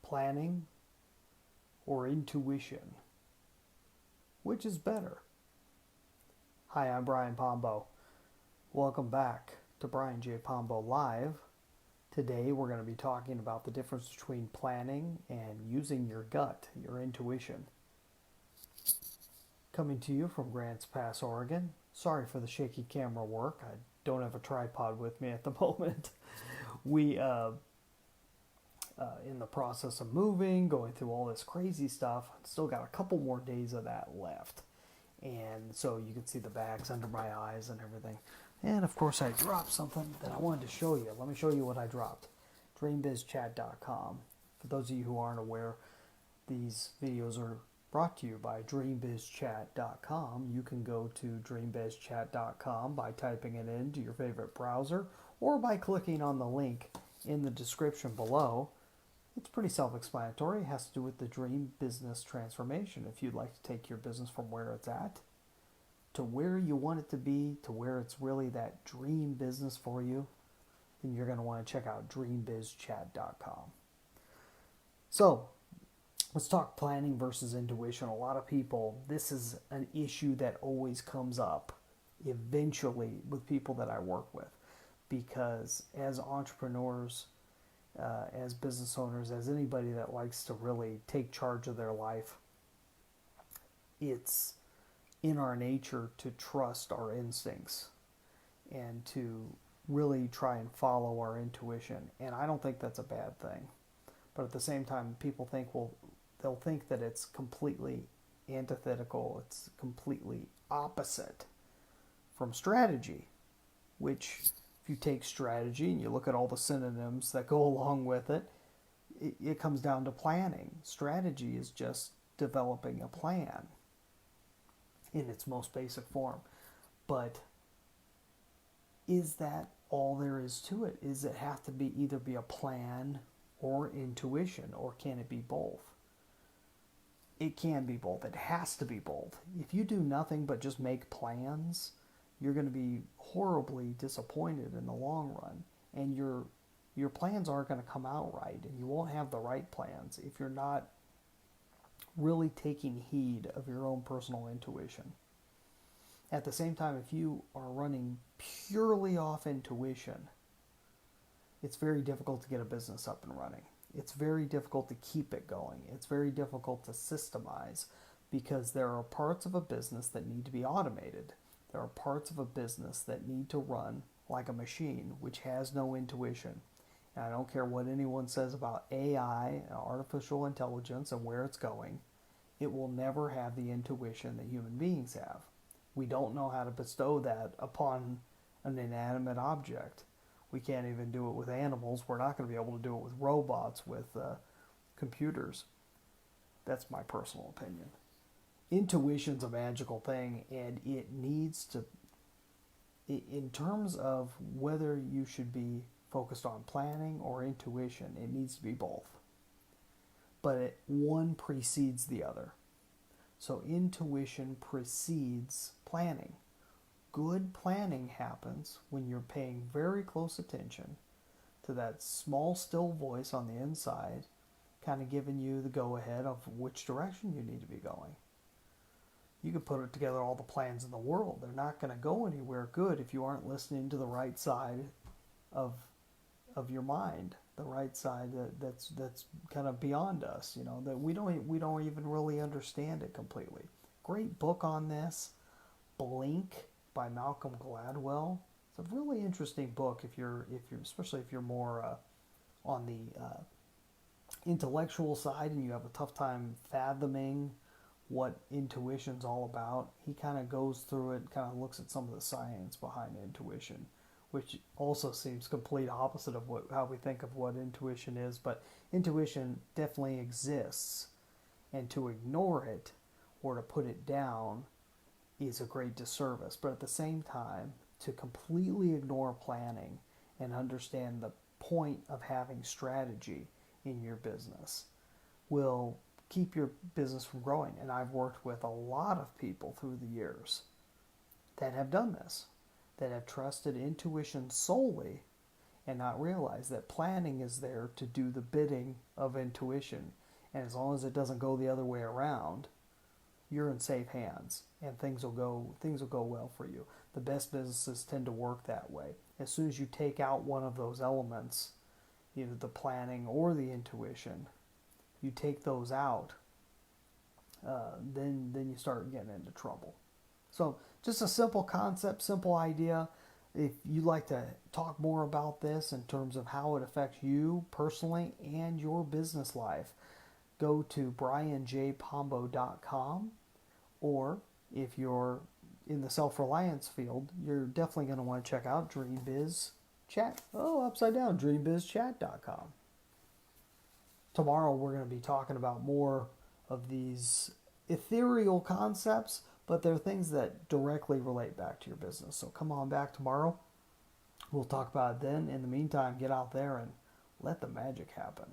Planning or intuition? Which is better? Hi, I'm Brian Pombo. Welcome back to Brian J. Pombo Live. Today we're going to be talking about the difference between planning and using your gut, your intuition. Coming to you from Grants Pass, Oregon. Sorry for the shaky camera work. I don't have a tripod with me at the moment. We in the process of moving, going through all this crazy stuff. Still got a couple more days of that left. And so you can see the bags under my eyes and everything. And of course I dropped something that I wanted to show you. Let me show you what I dropped. DreamBizChat.com. For those of you who aren't aware, these videos are brought to you by DreamBizChat.com. You can go to DreamBizChat.com by typing it into your favorite browser or by clicking on the link in the description below. It's pretty self-explanatory. It has to do with the dream business transformation. If you'd like to take your business from where it's at to where you want it to be, to where it's really that dream business for you, then you're going to want to check out DreamBizChat.com. So, let's talk planning versus intuition. A lot of people, this is an issue that always comes up eventually with people that I work with, because as entrepreneurs, as business owners, as anybody that likes to really take charge of their life, it's in our nature to trust our instincts and to really try and follow our intuition. And I don't think that's a bad thing. But at the same time, people think, well, they'll think that it's completely antithetical, it's completely opposite from strategy, which if you take strategy and you look at all the synonyms that go along with it, it comes down to planning. Strategy is just developing a plan in its most basic form. But is that all there is to it? Is it have to be either be a plan or intuition, or can it be both? It can be both. It has to be both. If you do nothing but just make plans, you're going to be horribly disappointed in the long run, and your plans aren't going to come out right, and you won't have the right plans if you're not really taking heed of your own personal intuition. At the same time, if you are running purely off intuition, it's very difficult to get a business up and running. It's very difficult to keep it going. It's very difficult to systemize, because there are parts of a business that need to be automated. There are parts of a business that need to run like a machine, which has no intuition. And I don't care what anyone says about AI, artificial intelligence, and where it's going. It will never have the intuition that human beings have. We don't know how to bestow that upon an inanimate object. We can't even do it with animals. We're not going to be able to do it with robots, with computers. That's my personal opinion. Intuition's a magical thing, and it needs to, in terms of whether you should be focused on planning or intuition, it needs to be both. But one precedes the other. So intuition precedes planning. Good planning happens when you're paying very close attention to that small, still voice on the inside, kind of giving you the go-ahead of which direction you need to be going. You could put together all the plans in the world. They're not going to go anywhere good if you aren't listening to the right side of your mind, the right side that's kind of beyond us. You know, that we don't even really understand it completely. Great book on this, Blink by Malcolm Gladwell. It's a really interesting book if you're especially if you're more on the intellectual side and you have a tough time fathoming what intuition's all about. He kind of goes through it, kind of looks at some of the science behind intuition, which also seems complete opposite of how we think of what intuition is. But intuition definitely exists, and to ignore it or to put it down is a great disservice. But at the same time, to completely ignore planning and understand the point of having strategy in your business will keep your business from growing. And I've worked with a lot of people through the years that have done this, that have trusted intuition solely and not realize that planning is there to do the bidding of intuition. And as long as it doesn't go the other way around, you're in safe hands, and things will go well for you. The best businesses tend to work that way. As soon as you take out one of those elements, either the planning or the intuition, you take those out, then you start getting into trouble. So just a simple concept, simple idea. If you'd like to talk more about this in terms of how it affects you personally and your business life, go to brianjpombo.com, or if you're in the self-reliance field, you're definitely going to want to check out DreamBizChat. Oh, upside down, dreambizchat.com. Tomorrow we're going to be talking about more of these ethereal concepts, but they're things that directly relate back to your business. So come on back tomorrow. We'll talk about it then. In the meantime, get out there and let the magic happen.